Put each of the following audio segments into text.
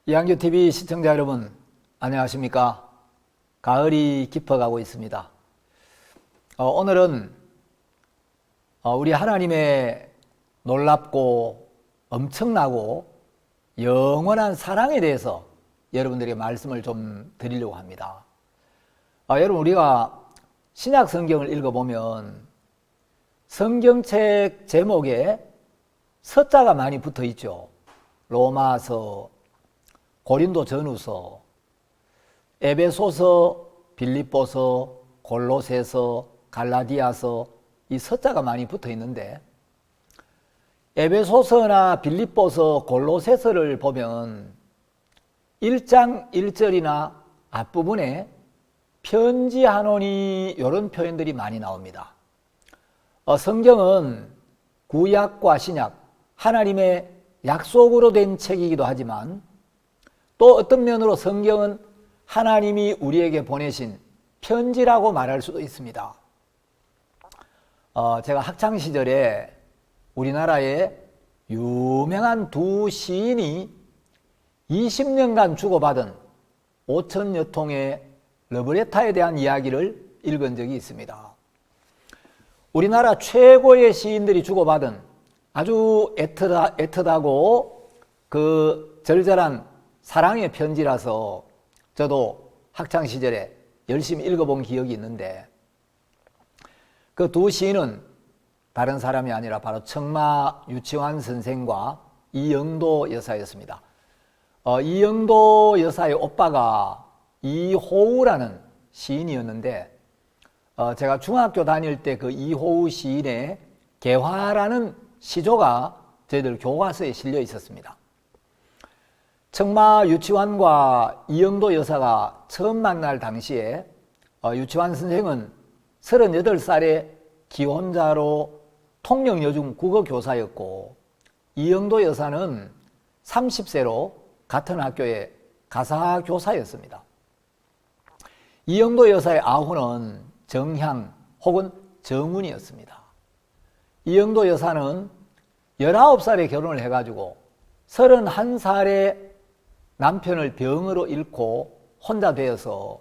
이한규TV 시청자 여러분, 안녕하십니까? 가을이 깊어가고 있습니다. 오늘은 우리 하나님의 놀랍고 엄청나고 영원한 사랑에 대해서 여러분들에게 말씀을 좀 드리려고 합니다. 여러분, 우리가 신약 성경을 읽어보면 성경책 제목에 서자가 많이 붙어 있죠. 로마서, 고린도 전후서, 에베소서, 빌립보서, 골로새서, 갈라디아서, 이 서자가 많이 붙어 있는데, 에베소서나 빌립보서, 골로새서를 보면 1장 1절이나 앞부분에 편지하노니 이런 표현들이 많이 나옵니다. 성경은 구약과 신약, 하나님의 약속으로 된 책이기도 하지만 또 어떤 면으로 성경은 하나님이 우리에게 보내신 편지라고 말할 수도 있습니다. 제가 학창시절에 우리나라의 유명한 두 시인이 20년간 주고받은 5천여 통의 러브레터에 대한 이야기를 읽은 적이 있습니다. 우리나라 최고의 시인들이 주고받은 아주 애틋하고 그 절절한 사랑의 편지라서 저도 학창시절에 열심히 읽어본 기억이 있는데, 그 두 시인은 다른 사람이 아니라 바로 청마 유치환 선생과 이영도 여사였습니다. 이영도 여사의 오빠가 이호우라는 시인이었는데, 제가 중학교 다닐 때 그 이호우 시인의 개화라는 시조가 저희들 교과서에 실려 있었습니다. 청마 유치환과 이영도 여사가 처음 만날 당시에 유치환 선생은 38살의 기혼자로 통영여중 국어교사였고, 이영도 여사는 30세로 같은 학교의 가사교사였습니다. 이영도 여사의 아후는 정향 혹은 정운이었습니다. 이영도 여사는 19살에 결혼을 해가지고 31살에 남편을 병으로 잃고 혼자 되어서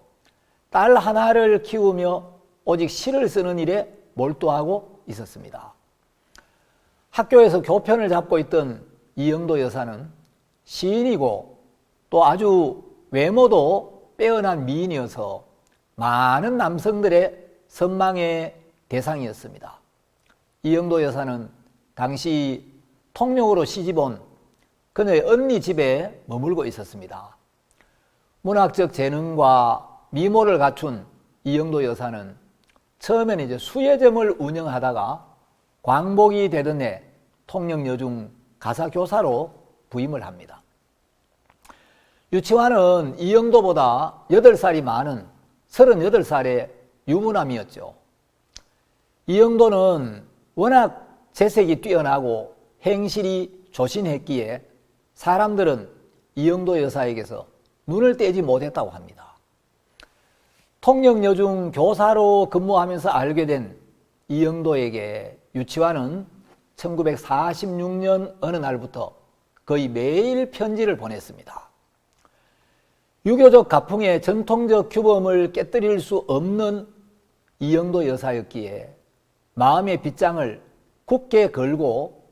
딸 하나를 키우며 오직 시를 쓰는 일에 몰두하고 있었습니다. 학교에서 교편을 잡고 있던 이영도 여사는 시인이고 또 아주 외모도 빼어난 미인이어서 많은 남성들의 선망의 대상이었습니다. 이영도 여사는 당시 통영으로 시집온 그녀의 언니 집에 머물고 있었습니다. 문학적 재능과 미모를 갖춘 이영도 여사는 처음에는 이제 수예점을 운영하다가 광복이 되던 해 통영여중 가사교사로 부임을 합니다. 유치환은 이영도보다 8살이 많은 38살의 유부남이었죠. 이영도는 워낙 재색이 뛰어나고 행실이 조신했기에 사람들은 이영도 여사에게서 눈을 떼지 못했다고 합니다. 통영여중 교사로 근무하면서 알게 된 이영도에게 유치환은 1946년 어느 날부터 거의 매일 편지를 보냈습니다. 유교적 가풍의 전통적 규범을 깨뜨릴 수 없는 이영도 여사였기에 마음의 빗장을 굳게 걸고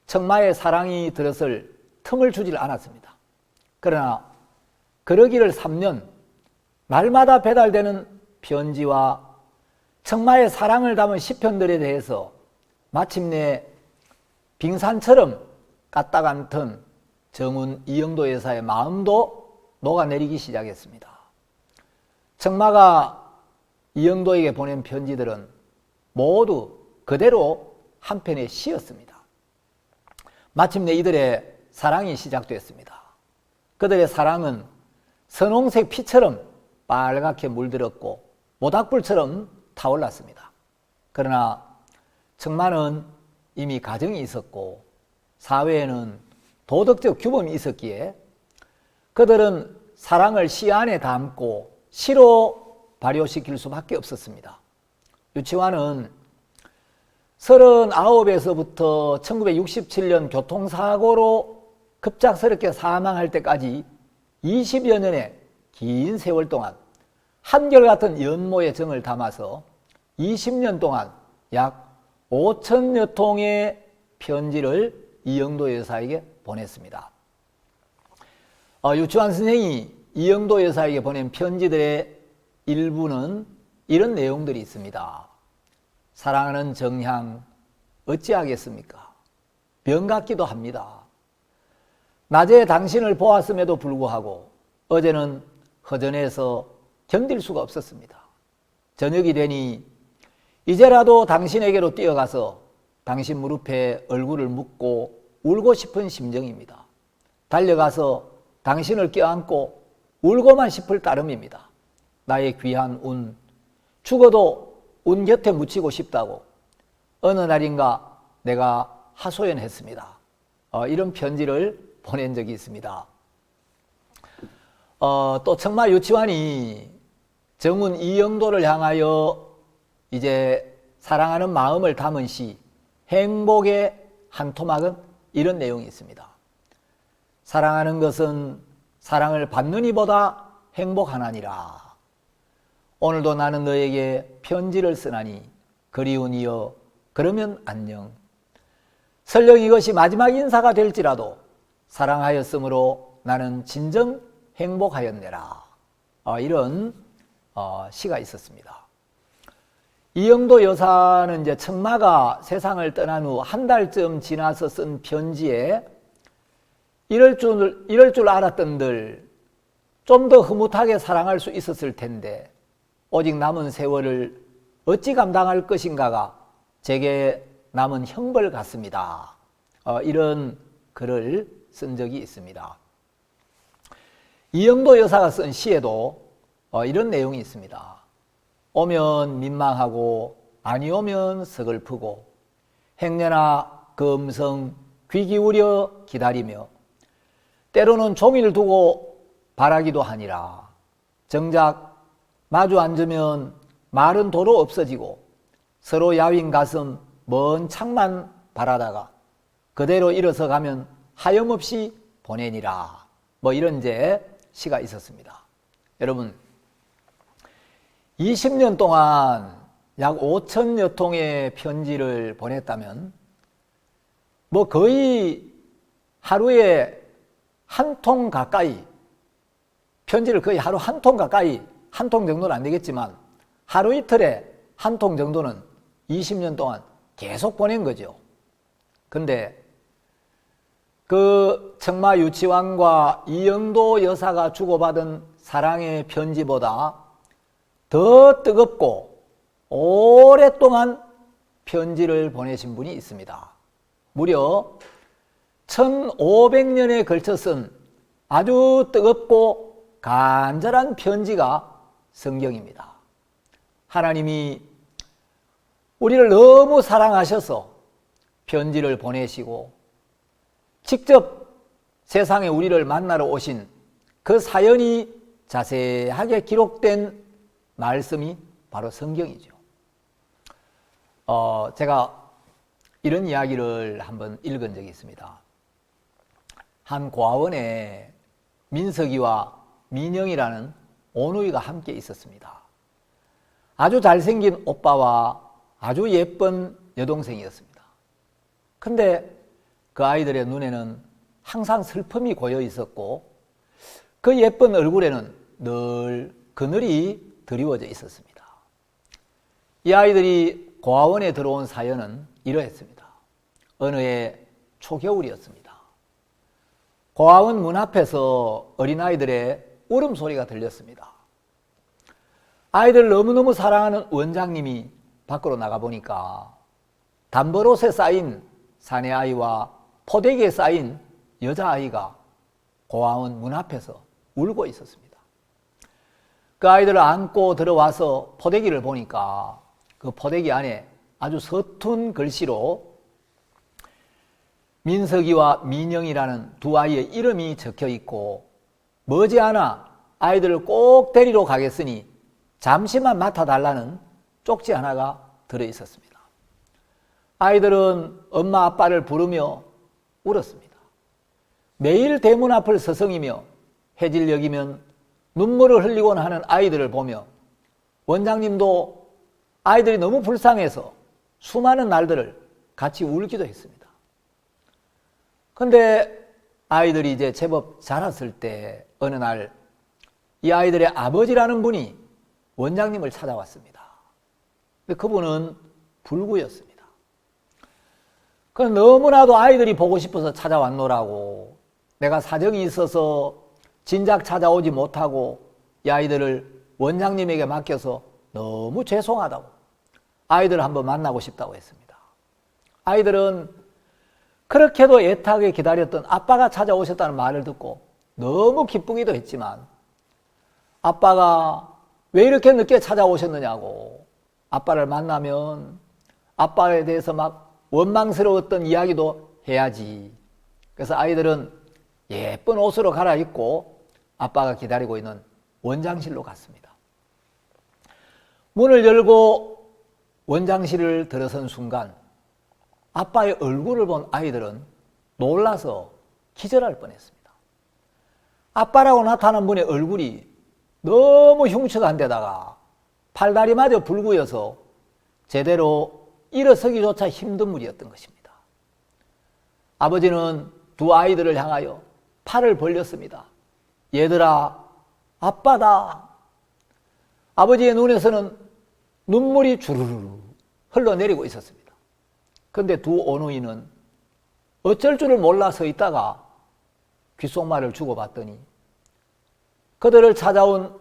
청마의 사랑이 들었을 틈을 주질 않았습니다. 그러나 그러기를 3년 날마다 배달되는 편지와 청마의 사랑을 담은 시편들에 대해서 마침내 빙산처럼 까딱한 정운 이영도 여사의 마음도 녹아내리기 시작했습니다. 청마가 이영도에게 보낸 편지들은 모두 그대로 한 편의 시였습니다. 마침내 이들의 사랑이 시작됐습니다. 그들의 사랑은 선홍색 피처럼 빨갛게 물들었고 모닥불처럼 타올랐습니다. 그러나 청마는 이미 가정이 있었고 사회에는 도덕적 규범이 있었기에 그들은 사랑을 시 안에 담고 시로 발효시킬 수밖에 없었습니다. 유치환은 39에서부터 1967년 교통사고로 급작스럽게 사망할 때까지 20여 년의 긴 세월 동안 한결같은 연모의 정을 담아서 20년 동안 약 5천여 통의 편지를 이영도 여사에게 보냈습니다. 유치환 선생이 이영도 여사에게 보낸 편지들의 일부는 이런 내용들이 있습니다. 사랑하는 정향, 어찌하겠습니까? 병 같기도 합니다. 낮에 당신을 보았음에도 불구하고 어제는 허전해서 견딜 수가 없었습니다. 저녁이 되니 이제라도 당신에게로 뛰어가서 당신 무릎에 얼굴을 묻고 울고 싶은 심정입니다. 달려가서 당신을 껴안고 울고만 싶을 따름입니다. 나의 귀한 운, 죽어도 운 곁에 묻히고 싶다고 어느 날인가 내가 하소연했습니다. 이런 편지를 보낸 적이 있습니다. 또 청마 유치환이 정운 이영도를 향하여 이제 사랑하는 마음을 담은 시 행복의 한 토막은 이런 내용이 있습니다. 사랑하는 것은 사랑을 받는 이보다 행복하나니라. 오늘도 나는 너에게 편지를 쓰나니 그리운 이여 그러면 안녕. 설령 이것이 마지막 인사가 될지라도 사랑하였으므로 나는 진정 행복하였네라. 이런 시가 있었습니다. 이영도 여사는 이제 청마가 세상을 떠난 후 한 달쯤 지나서 쓴 편지에 이럴 줄 알았던들 좀 더 흐뭇하게 사랑할 수 있었을 텐데 오직 남은 세월을 어찌 감당할 것인가가 제게 남은 형벌 같습니다. 이런 글을 쓴 적이 있습니다. 이영도 여사가 쓴 시에도 이런 내용이 있습니다. 오면 민망하고 아니 오면 서글프고 행여나 그 음성 귀 기울여 기다리며 때로는 종일 두고 바라기도 하니라. 정작 마주 앉으면 말은 도로 없어지고 서로 야윈 가슴 먼 창만 바라다가 그대로 일어서 가면 하염없이 보내니라. 이런 이제 시가 있었습니다. 여러분 20년 동안 약 5천여 통의 편지를 보냈다면 거의 하루에 한 통 가까이 편지를 거의 하루 한 통 가까이 한 통 정도는 안 되겠지만 하루 이틀에 한 통 정도는 20년 동안 계속 보낸 거죠. 근데 그 청마 유치환과 이영도 여사가 주고받은 사랑의 편지보다 더 뜨겁고 오랫동안 편지를 보내신 분이 있습니다. 무려 1500년에 걸쳐 쓴 아주 뜨겁고 간절한 편지가 성경입니다. 하나님이 우리를 너무 사랑하셔서 편지를 보내시고 직접 세상에 우리를 만나러 오신 그 사연이 자세하게 기록된 말씀이 바로 성경이죠. 제가 이런 이야기를 한번 읽은 적이 있습니다. 한 고아원에 민석이와 민영이라는 오누이가 함께 있었습니다. 아주 잘생긴 오빠와 아주 예쁜 여동생이었습니다. 근데 그 아이들의 눈에는 항상 슬픔이 고여 있었고 그 예쁜 얼굴에는 늘 그늘이 드리워져 있었습니다. 이 아이들이 고아원에 들어온 사연은 이러했습니다. 어느 해 초겨울이었습니다. 고아원 문 앞에서 어린아이들의 울음소리가 들렸습니다. 아이들 너무너무 사랑하는 원장님이 밖으로 나가보니까 담버롯에 쌓인 사내아이와 포대기에 쌓인 여자아이가 고아원 문 앞에서 울고 있었습니다. 그 아이들을 안고 들어와서 포대기를 보니까 그 포대기 안에 아주 서툰 글씨로 민석이와 민영이라는 두 아이의 이름이 적혀 있고 머지않아 아이들을 꼭 데리러 가겠으니 잠시만 맡아달라는 쪽지 하나가 들어있었습니다. 아이들은 엄마 아빠를 부르며 울었습니다. 매일 대문 앞을 서성이며 해질 여기면 눈물을 흘리곤 하는 아이들을 보며 원장님도 아이들이 너무 불쌍해서 수많은 날들을 같이 울기도 했습니다. 그런데 아이들이 이제 제법 자랐을 때 어느 날 이 아이들의 아버지라는 분이 원장님을 찾아왔습니다. 근데 그분은 불구였습니다. 그럼 너무나도 아이들이 보고 싶어서 찾아왔노라고, 내가 사정이 있어서 진작 찾아오지 못하고 이 아이들을 원장님에게 맡겨서 너무 죄송하다고 아이들을 한번 만나고 싶다고 했습니다. 아이들은 그렇게도 애타게 기다렸던 아빠가 찾아오셨다는 말을 듣고 너무 기쁘기도 했지만, 아빠가 왜 이렇게 늦게 찾아오셨느냐고, 아빠를 만나면 아빠에 대해서 막 원망스러웠던 이야기도 해야지. 그래서 아이들은 예쁜 옷으로 갈아입고 아빠가 기다리고 있는 원장실로 갔습니다. 문을 열고 원장실을 들어선 순간 아빠의 얼굴을 본 아이들은 놀라서 기절할 뻔했습니다. 아빠라고 나타난 분의 얼굴이 너무 흉측한 데다가 팔다리마저 불구여서 제대로 일어서기조차 힘든 물이었던 것입니다. 아버지는 두 아이들을 향하여 팔을 벌렸습니다. 얘들아, 아빠다. 아버지의 눈에서는 눈물이 주르르 흘러내리고 있었습니다. 그런데 두 어누이는 어쩔 줄을 몰라 서 있다가 귓속말을 주고받더니 그들을 찾아온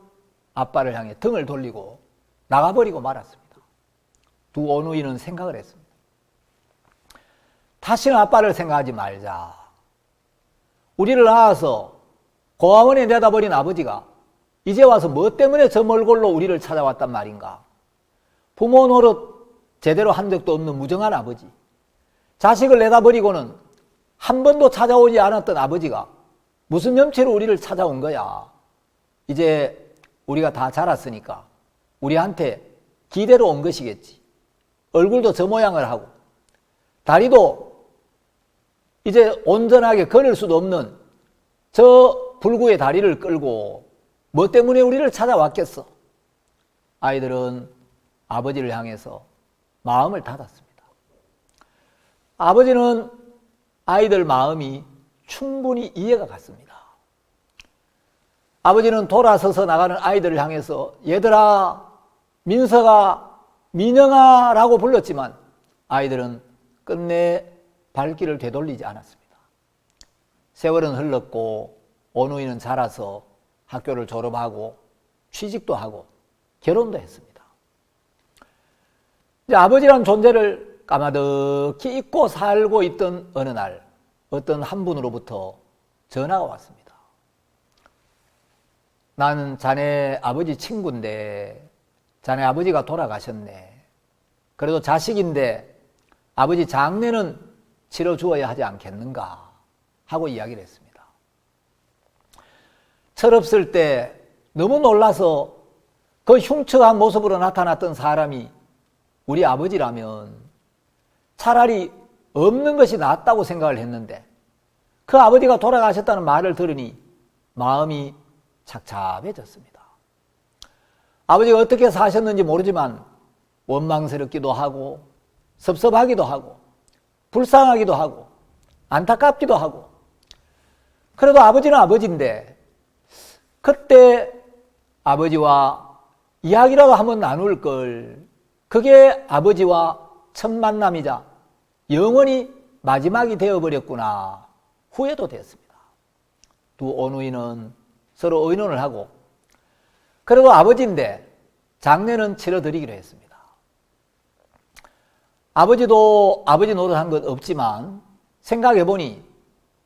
아빠를 향해 등을 돌리고 나가버리고 말았습니다. 두 어누이는 생각을 했습니다. 다시는 아빠를 생각하지 말자. 우리를 낳아서 고아원에 내다버린 아버지가 이제 와서 뭐 때문에 저 멀골로 우리를 찾아왔단 말인가. 부모 노릇 제대로 한 적도 없는 무정한 아버지, 자식을 내다버리고는 한 번도 찾아오지 않았던 아버지가 무슨 염치로 우리를 찾아온 거야. 이제 우리가 다 자랐으니까 우리한테 기대로 온 것이겠지. 얼굴도 저 모양을 하고 다리도 이제 온전하게 걸을 수도 없는 저 불구의 다리를 끌고 뭐 때문에 우리를 찾아왔겠어. 아이들은 아버지를 향해서 마음을 닫았습니다. 아버지는 아이들 마음이 충분히 이해가 갔습니다. 아버지는 돌아서서 나가는 아이들을 향해서 얘들아, 민서가, 민영아 라고 불렀지만 아이들은 끝내 발길을 되돌리지 않았습니다. 세월은 흘렀고 어누이는 자라서 학교를 졸업하고 취직도 하고 결혼도 했습니다. 이제 아버지란 존재를 까마득히 잊고 살고 있던 어느 날 어떤 한 분으로부터 전화가 왔습니다. 나는 자네 아버지 친구인데 자네 아버지가 돌아가셨네. 그래도 자식인데 아버지 장례는 치러주어야 하지 않겠는가 하고 이야기를 했습니다. 철없을 때 너무 놀라서 그 흉측한 모습으로 나타났던 사람이 우리 아버지라면 차라리 없는 것이 낫다고 생각을 했는데 그 아버지가 돌아가셨다는 말을 들으니 마음이 착잡해졌습니다. 아버지가 어떻게 사셨는지 모르지만 원망스럽기도 하고 섭섭하기도 하고 불쌍하기도 하고 안타깝기도 하고, 그래도 아버지는 아버지인데 그때 아버지와 이야기라도 한번 나눌 걸, 그게 아버지와 첫 만남이자 영원히 마지막이 되어버렸구나 후회도 됐습니다. 두 어누이는 서로 의논을 하고 그래도 아버지인데 장례는 치러드리기로 했습니다. 아버지도 아버지 노릇한 것 없지만 생각해보니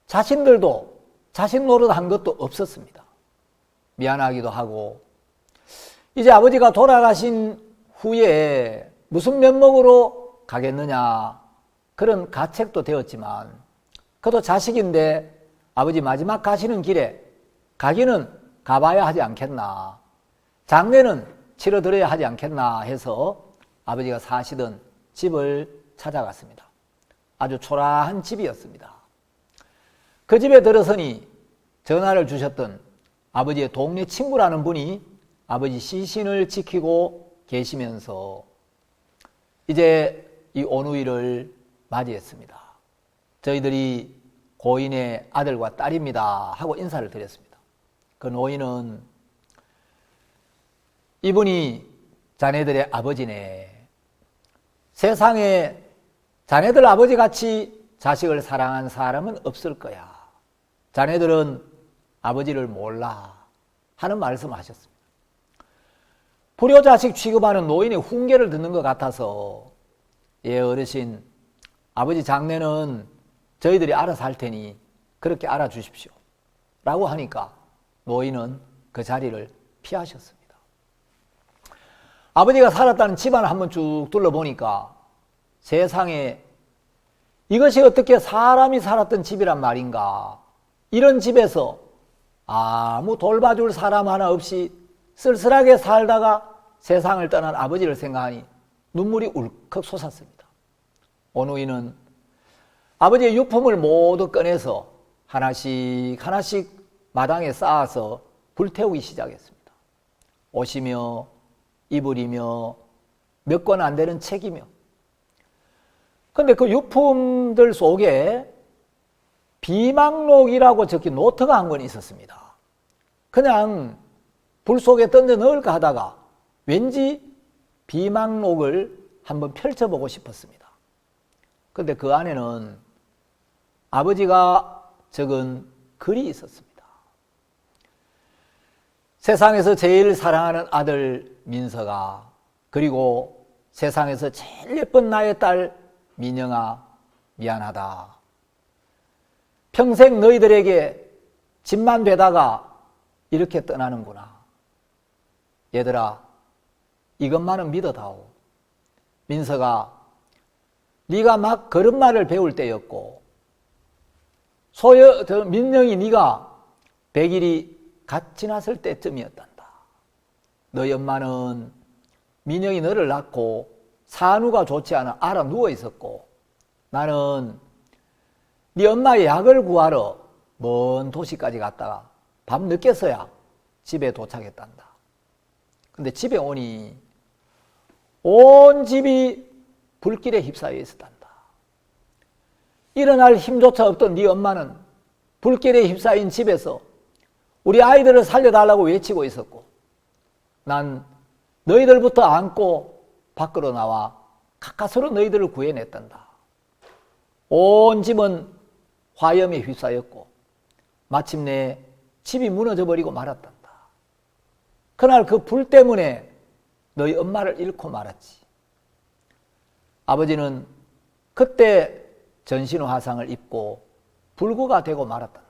자신들도 자신 노릇한 것도 없었습니다. 미안하기도 하고 이제 아버지가 돌아가신 후에 무슨 면목으로 가겠느냐 그런 가책도 되었지만 그래도 자식인데 아버지 마지막 가시는 길에 가기는 가봐야 하지 않겠나, 장례는 치러드려야 하지 않겠나 해서 아버지가 사시던 집을 찾아갔습니다. 아주 초라한 집이었습니다. 그 집에 들어서니 전화를 주셨던 아버지의 동네 친구라는 분이 아버지 시신을 지키고 계시면서 이제 이 오누이를 맞이했습니다. 저희들이 고인의 아들과 딸입니다 하고 인사를 드렸습니다. 그 노인은 이분이 자네들의 아버지네. 세상에 자네들 아버지같이 자식을 사랑한 사람은 없을 거야. 자네들은 아버지를 몰라 하는 말씀을 하셨습니다. 불효자식 취급하는 노인의 훈계를 듣는 것 같아서 예 어르신 아버지 장례는 저희들이 알아서 할 테니 그렇게 알아주십시오 라고 하니까 노인은 그 자리를 피하셨습니다. 아버지가 살았다는 집안을 한번 쭉 둘러보니까 세상에 이것이 어떻게 사람이 살았던 집이란 말인가. 이런 집에서 아무 돌봐줄 사람 하나 없이 쓸쓸하게 살다가 세상을 떠난 아버지를 생각하니 눈물이 울컥 솟았습니다. 오누이는 아버지의 유품을 모두 꺼내서 하나씩 마당에 쌓아서 불태우기 시작했습니다. 옷이며 이불이며 몇 권 안 되는 책이며. 근데 그 유품들 속에 비망록이라고 적힌 노트가 한 권 있었습니다. 그냥 불 속에 던져 넣을까 하다가 왠지 비망록을 한번 펼쳐보고 싶었습니다. 근데 그 안에는 아버지가 적은 글이 있었습니다. 세상에서 제일 사랑하는 아들 민서가, 그리고 세상에서 제일 예쁜 나의 딸 민영아, 미안하다. 평생 너희들에게 집만 되다가 이렇게 떠나는구나. 얘들아, 이것만은 믿어다오. 민서가 네가 막 걸음마를 배울 때였고 민영이 네가 100일이 갓 지났을 때쯤이었단다. 너희 엄마는 민영이 너를 낳고 산후가 좋지 않아 알아 누워 있었고 나는 네 엄마의 약을 구하러 먼 도시까지 갔다가 밤 늦게서야 집에 도착했단다. 근데 집에 오니 온 집이 불길에 휩싸여 있었단다. 일어날 힘조차 없던 네 엄마는 불길에 휩싸인 집에서 우리 아이들을 살려달라고 외치고 있었고 난 너희들부터 안고 밖으로 나와 가까스로 너희들을 구해냈단다. 온 집은 화염에 휩싸였고 마침내 집이 무너져 버리고 말았단다. 그날 그 불 때문에 너희 엄마를 잃고 말았지. 아버지는 그때 전신의 화상을 입고 불구가 되고 말았단다.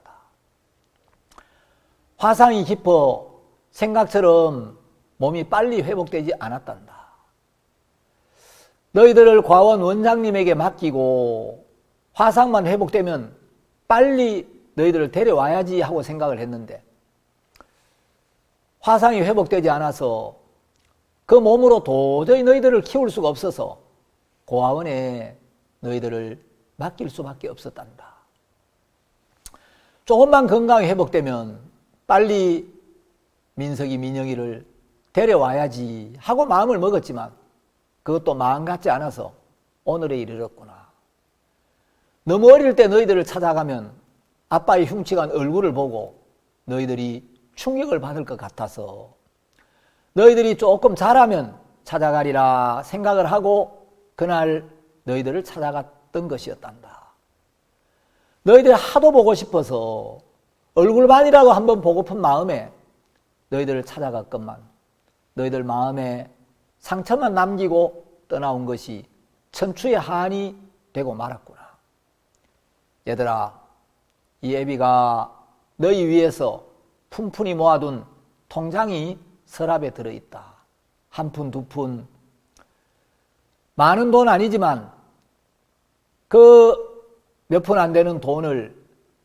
화상이 깊어 생각처럼 몸이 빨리 회복되지 않았단다. 너희들을 과원 원장님에게 맡기고 화상만 회복되면 빨리 너희들을 데려와야지 하고 생각을 했는데 화상이 회복되지 않아서 그 몸으로 도저히 너희들을 키울 수가 없어서 고아원에 너희들을 맡길 수밖에 없었단다. 조금만 건강이 회복되면 빨리 민석이, 민영이를 데려와야지 하고 마음을 먹었지만 그것도 마음 같지 않아서 오늘에 이르렀구나. 너무 어릴 때 너희들을 찾아가면 아빠의 흉측한 얼굴을 보고 너희들이 충격을 받을 것 같아서 너희들이 조금 자라면 찾아가리라 생각을 하고 그날 너희들을 찾아갔던 것이었단다. 너희들 하도 보고 싶어서 얼굴만이라도 한번 보고픈 마음에 너희들을 찾아갔건만 너희들 마음에 상처만 남기고 떠나온 것이 천추의 한이 되고 말았구나. 얘들아, 이 애비가 너희 위해서 푼푼히 모아둔 통장이 서랍에 들어있다. 한 푼, 두 푼. 많은 돈 아니지만 그 몇 푼 안 되는 돈을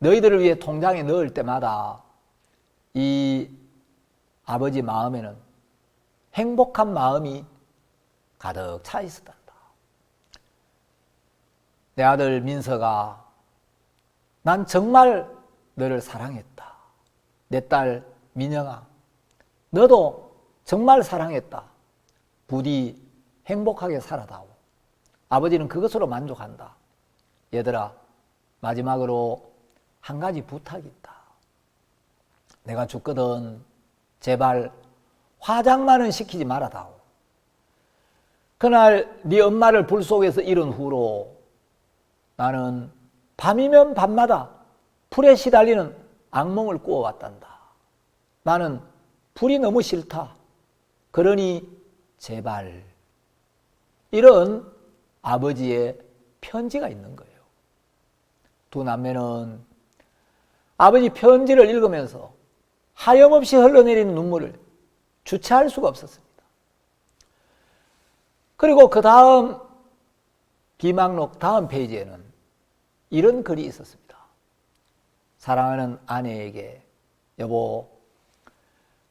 너희들을 위해 통장에 넣을 때마다 이 아버지 마음에는 행복한 마음이 가득 차 있었단다. 내 아들 민서가 난 정말 너를 사랑했다. 내 딸 민영아, 너도 정말 사랑했다. 부디 행복하게 살아다오. 아버지는 그것으로 만족한다. 얘들아, 마지막으로 한 가지 부탁이 있다. 내가 죽거든 제발 화장만은 시키지 말아다오. 그날 네 엄마를 불 속에서 잃은 후로 나는 밤이면 밤마다 불에 시달리는 악몽을 꾸어왔단다. 나는 불이 너무 싫다. 그러니 제발. 이런 아버지의 편지가 있는 거예요. 두 남매는 아버지 편지를 읽으면서 하염없이 흘러내리는 눈물을 주체할 수가 없었습니다. 그리고 그 다음 비망록 다음 페이지에는 이런 글이 있었습니다. 사랑하는 아내에게, 여보,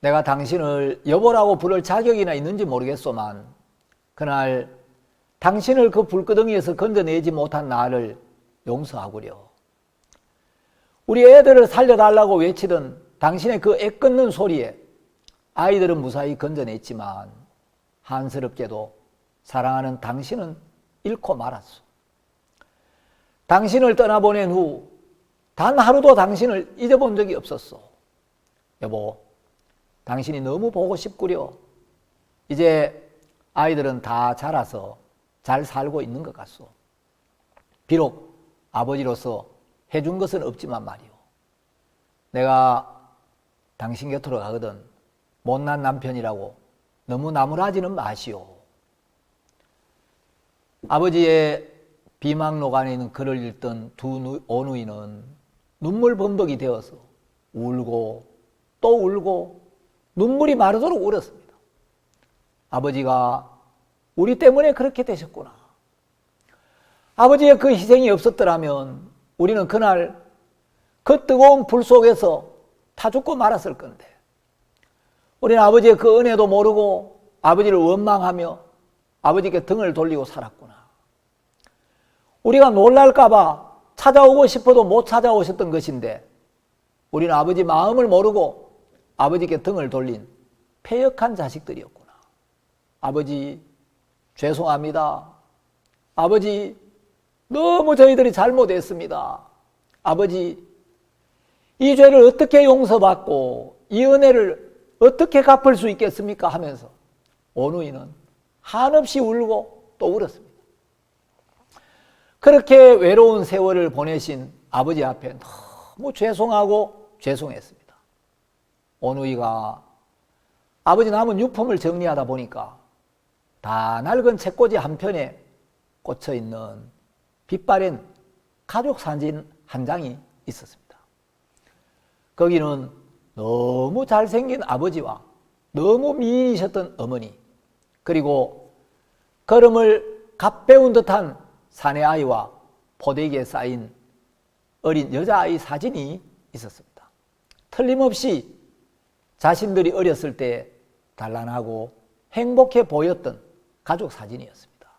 내가 당신을 여보라고 부를 자격이나 있는지 모르겠소만 그날 당신을 그 불끄덩이에서 건져내지 못한 나를 용서하구려. 우리 애들을 살려달라고 외치던 당신의 그 애 끊는 소리에 아이들은 무사히 건져냈지만 한스럽게도 사랑하는 당신은 잃고 말았소. 당신을 떠나보낸 후 단 하루도 당신을 잊어본 적이 없었소. 여보, 당신이 너무 보고 싶구려. 이제 아이들은 다 자라서 잘 살고 있는 것 같소. 비록 아버지로서 해준 것은 없지만 말이오. 내가 당신 곁으로 가거든 못난 남편이라고 너무 나무라지는 마시오. 아버지의 비망록 안에 있는 글을 읽던 두 어누이는 눈물 범벅이 되어서 울고 또 울고 눈물이 마르도록 울었습니다. 아버지가 우리 때문에 그렇게 되셨구나. 아버지의 그 희생이 없었더라면 우리는 그날 그 뜨거운 불 속에서 타 죽고 말았을 건데, 우리는 아버지의 그 은혜도 모르고 아버지를 원망하며 아버지께 등을 돌리고 살았구나. 우리가 놀랄까봐 찾아오고 싶어도 못 찾아오셨던 것인데 우리는 아버지 마음을 모르고 아버지께 등을 돌린 패역한 자식들이었구나. 아버지 죄송합니다. 아버지 너무 저희들이 잘못했습니다. 아버지 이 죄를 어떻게 용서받고 이 은혜를 어떻게 갚을 수 있겠습니까? 하면서 어누이는 한없이 울고 또 울었습니다. 그렇게 외로운 세월을 보내신 아버지 앞에 너무 죄송하고 죄송했습니다. 어누이가 아버지 남은 유품을 정리하다 보니까 다 낡은 책꽂이 한편에 꽂혀있는 빛바랜 가족 사진 한 장이 있었습니다. 거기는 너무 잘생긴 아버지와 너무 미인이셨던 어머니, 그리고 걸음을 갓배운 듯한 사내아이와 포대기에 쌓인 어린 여자아이 사진이 있었습니다. 틀림없이 자신들이 어렸을 때 단란하고 행복해 보였던 가족 사진이었습니다.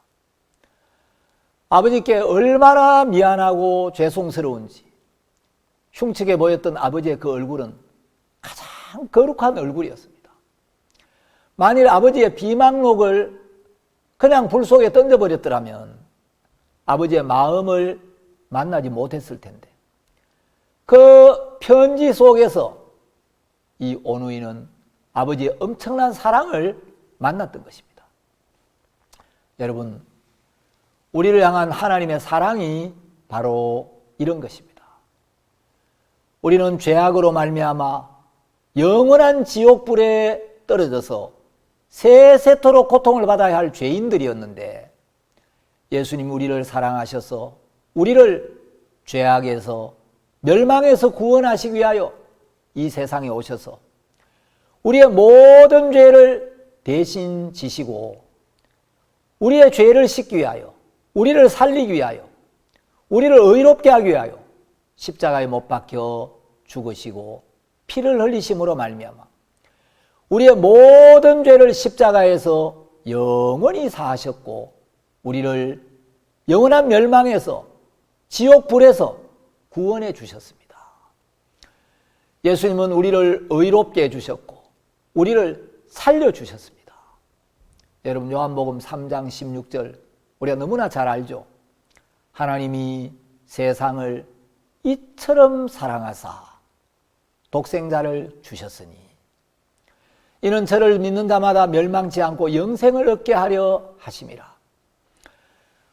아버지께 얼마나 미안하고 죄송스러운지 흉측해 보였던 아버지의 그 얼굴은 가장 거룩한 얼굴이었습니다. 만일 아버지의 비망록을 그냥 불 속에 던져버렸더라면 아버지의 마음을 만나지 못했을 텐데, 그 편지 속에서 이 오누이는 아버지의 엄청난 사랑을 만났던 것입니다. 여러분, 우리를 향한 하나님의 사랑이 바로 이런 것입니다. 우리는 죄악으로 말미암아 영원한 지옥불에 떨어져서 세세토록 고통을 받아야 할 죄인들이었는데, 예수님 우리를 사랑하셔서 우리를 죄악에서 멸망에서 구원하시기 위하여 이 세상에 오셔서 우리의 모든 죄를 대신 지시고 우리의 죄를 씻기 위하여, 우리를 살리기 위하여, 우리를 의롭게 하기 위하여 십자가에 못 박혀 죽으시고 피를 흘리심으로 말미암아 우리의 모든 죄를 십자가에서 영원히 사하셨고 우리를 영원한 멸망에서 지옥불에서 구원해 주셨습니다. 예수님은 우리를 의롭게 해주셨고 우리를 살려주셨습니다. 여러분 요한복음 3장 16절 우리가 너무나 잘 알죠. 하나님이 세상을 이처럼 사랑하사 독생자를 주셨으니 이는 저를 믿는 자마다 멸망치 않고 영생을 얻게 하려 하심이라.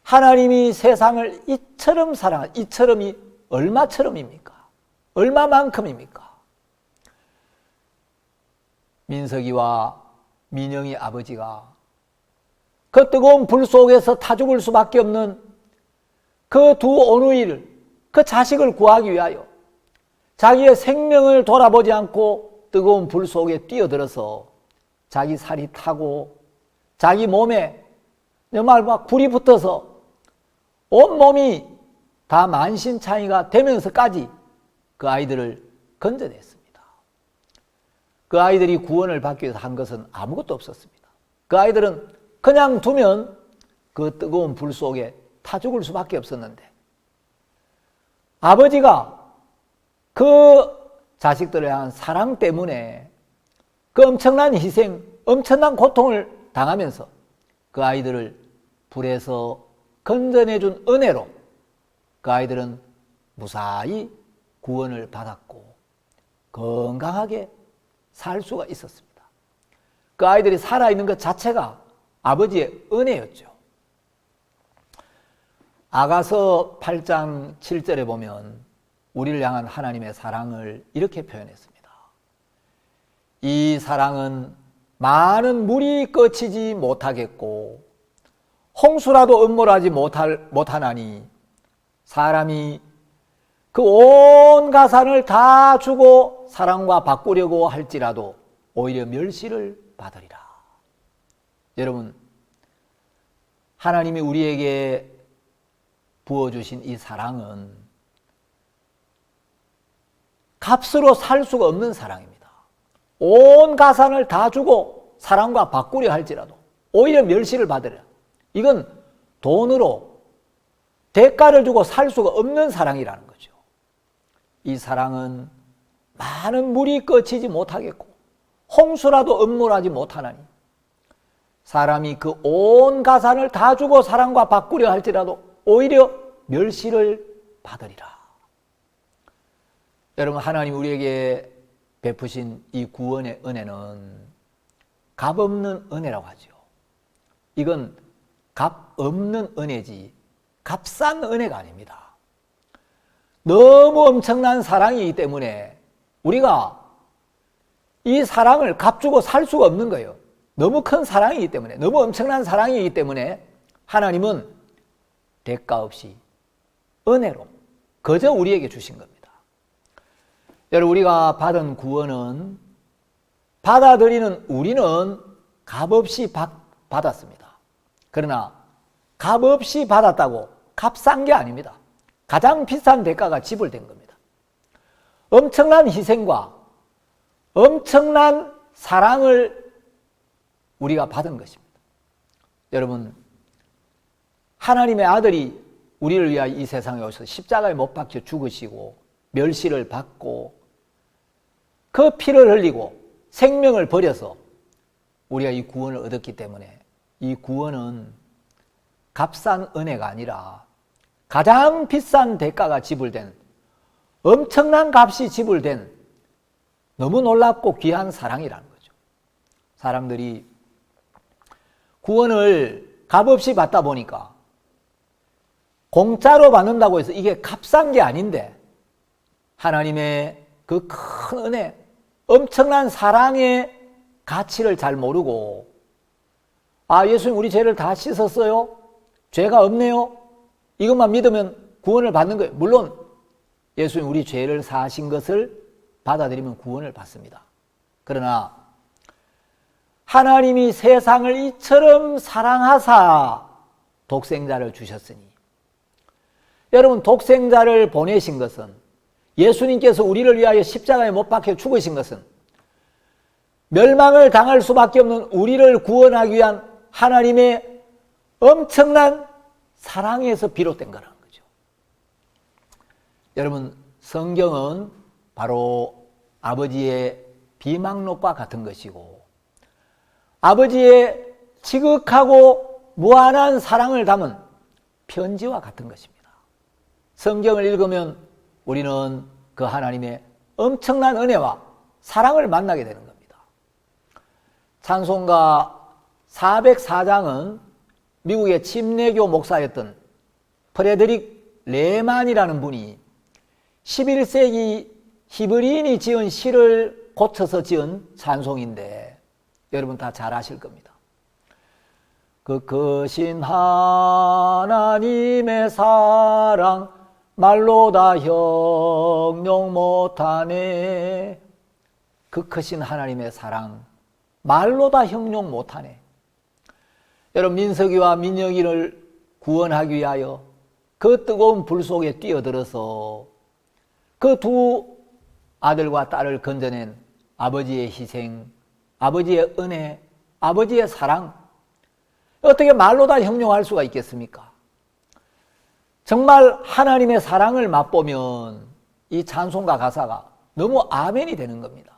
하나님이 세상을 이처럼 사랑하, 이처럼이 얼마처럼입니까? 얼마만큼입니까? 민석이와 민영이 아버지가 그 뜨거운 불 속에서 타 죽을 수밖에 없는 그 두 어누이를, 그 자식을 구하기 위하여 자기의 생명을 돌아보지 않고 뜨거운 불 속에 뛰어들어서 자기 살이 타고 자기 몸에 정말 막 불이 붙어서 온몸이 다 만신창이가 되면서까지 그 아이들을 건져냈습니다. 그 아이들이 구원을 받기 위해서 한 것은 아무것도 없었습니다. 그 아이들은 그냥 두면 그 뜨거운 불 속에 타 죽을 수밖에 없었는데 아버지가 그 자식들을 향한 사랑 때문에 그 엄청난 희생, 엄청난 고통을 당하면서 그 아이들을 불에서 건져내준 은혜로 그 아이들은 무사히 구원을 받았고 건강하게 살 수가 있었습니다. 그 아이들이 살아있는 것 자체가 아버지의 은혜였죠. 아가서 8장 7절에 보면 우리를 향한 하나님의 사랑을 이렇게 표현했습니다. 이 사랑은 많은 물이 끄치지 못하겠고 홍수라도 음몰하지 못하나니 사람이 그 온 가산을 다 주고 사랑과 바꾸려고 할지라도 오히려 멸시를 받으리라. 여러분, 하나님이 우리에게 부어주신 이 사랑은 값으로 살 수가 없는 사랑입니다. 온 가산을 다 주고 사랑과 바꾸려 할지라도 오히려 멸시를 받으리라. 이건 돈으로 대가를 주고 살 수가 없는 사랑이라는 거죠. 이 사랑은 많은 물이 끄치지 못하겠고 홍수라도 음몰하지 못하나니 사람이 그 온 가산을 다 주고 사랑과 바꾸려 할지라도 오히려 멸시를 받으리라. 여러분, 하나님 우리에게 베푸신 이 구원의 은혜는 값없는 은혜라고 하죠. 이건 값 없는 은혜지 값싼 은혜가 아닙니다. 너무 엄청난 사랑이기 때문에 우리가 이 사랑을 값주고 살 수가 없는 거예요. 너무 큰 사랑이기 때문에, 너무 엄청난 사랑이기 때문에 하나님은 대가 없이 은혜로 그저 우리에게 주신 겁니다. 여러분, 우리가 받은 구원은 받아들이는 우리는 값없이 받았습니다. 그러나 값없이 받았다고 값싼 게 아닙니다. 가장 비싼 대가가 지불된 겁니다. 엄청난 희생과 엄청난 사랑을 우리가 받은 것입니다. 여러분, 하나님의 아들이 우리를 위하여 이 세상에 오셔서 십자가에 못 박혀 죽으시고 멸시를 받고 그 피를 흘리고 생명을 버려서 우리가 이 구원을 얻었기 때문에 이 구원은 값싼 은혜가 아니라 가장 비싼 대가가 지불된 엄청난 값이 지불된 너무 놀랍고 귀한 사랑이라는 거죠. 사람들이 구원을 값없이 받다 보니까 공짜로 받는다고 해서 이게 값싼 게 아닌데 하나님의 그 큰 은혜, 엄청난 사랑의 가치를 잘 모르고 예수님 우리 죄를 다 씻었어요? 죄가 없네요? 이것만 믿으면 구원을 받는 거예요. 물론 예수님 우리 죄를 사하신 것을 받아들이면 구원을 받습니다. 그러나 하나님이 세상을 이처럼 사랑하사 독생자를 주셨으니, 여러분, 독생자를 보내신 것은, 예수님께서 우리를 위하여 십자가에 못 박혀 죽으신 것은 멸망을 당할 수밖에 없는 우리를 구원하기 위한 하나님의 엄청난 사랑에서 비롯된 거라는 거죠. 여러분, 성경은 바로 아버지의 비망록과 같은 것이고 아버지의 지극하고 무한한 사랑을 담은 편지와 같은 것입니다. 성경을 읽으면 우리는 그 하나님의 엄청난 은혜와 사랑을 만나게 되는 겁니다. 찬송가 404장은 미국의 침례교 목사였던 프레드릭 레만이라는 분이 11세기 히브리인이 지은 시를 고쳐서 지은 찬송인데 여러분 다 잘 아실 겁니다. 그 크신 하나님의 사랑 말로 다 형용 못하네. 그 크신 하나님의 사랑 말로 다 형용 못하네. 여러분 민석이와 민영이를 구원하기 위하여 그 뜨거운 불 속에 뛰어들어서 그 두 아들과 딸을 건져낸 아버지의 희생, 아버지의 은혜, 아버지의 사랑 어떻게 말로 다 형용할 수가 있겠습니까? 정말 하나님의 사랑을 맛보면 이 찬송가 가사가 너무 아멘이 되는 겁니다.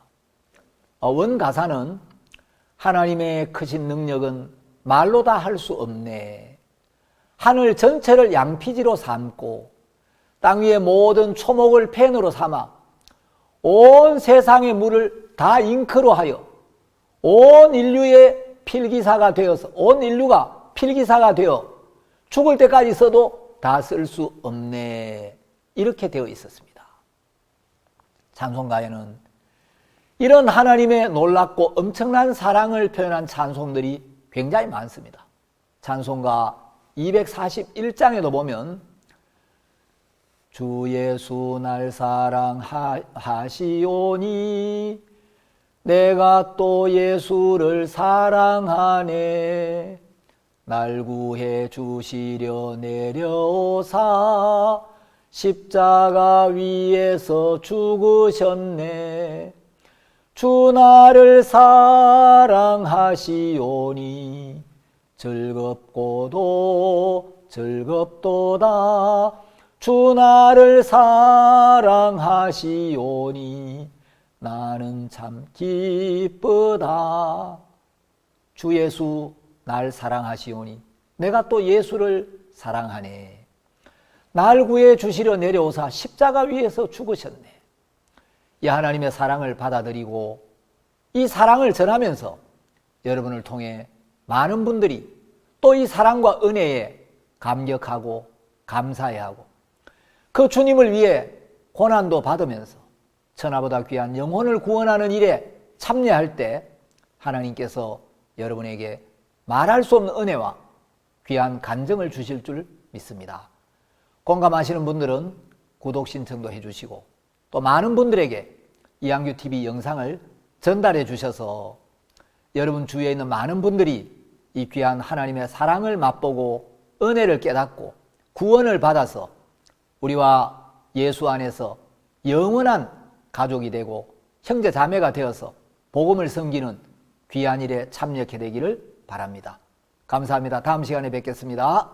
원 가사는 하나님의 크신 능력은 말로 다 할 수 없네. 하늘 전체를 양피지로 삼고 땅 위의 모든 초목을 펜으로 삼아 온 세상의 물을 다 잉크로 하여 온 인류의 필기사가 되어서 온 인류가 필기사가 되어 죽을 때까지 써도 다 쓸 수 없네. 이렇게 되어 있었습니다. 찬송가에는 이런 하나님의 놀랍고 엄청난 사랑을 표현한 찬송들이 굉장히 많습니다. 찬송가 241장에도 보면 주 예수 날 사랑하시오니 내가 또 예수를 사랑하네. 날 구해 주시려 내려오사 십자가 위에서 죽으셨네. 주 나를 사랑하시오니 즐겁고도 즐겁도다. 주 나를 사랑하시오니 나는 참 기쁘다. 주 예수 날 사랑하시오니 내가 또 예수를 사랑하네. 날 구해 주시려 내려오사 십자가 위에서 죽으셨네. 이 하나님의 사랑을 받아들이고 이 사랑을 전하면서 여러분을 통해 많은 분들이 또 이 사랑과 은혜에 감격하고 감사해하고 그 주님을 위해 고난도 받으면서 천하보다 귀한 영혼을 구원하는 일에 참여할 때 하나님께서 여러분에게 말할 수 없는 은혜와 귀한 간증을 주실 줄 믿습니다. 공감하시는 분들은 구독 신청도 해주시고 또 많은 분들에게 이항규TV 영상을 전달해 주셔서 여러분 주위에 있는 많은 분들이 이 귀한 하나님의 사랑을 맛보고 은혜를 깨닫고 구원을 받아서 우리와 예수 안에서 영원한 가족이 되고 형제 자매가 되어서 복음을 섬기는 귀한 일에 참여하게 되기를 바랍니다. 감사합니다. 다음 시간에 뵙겠습니다.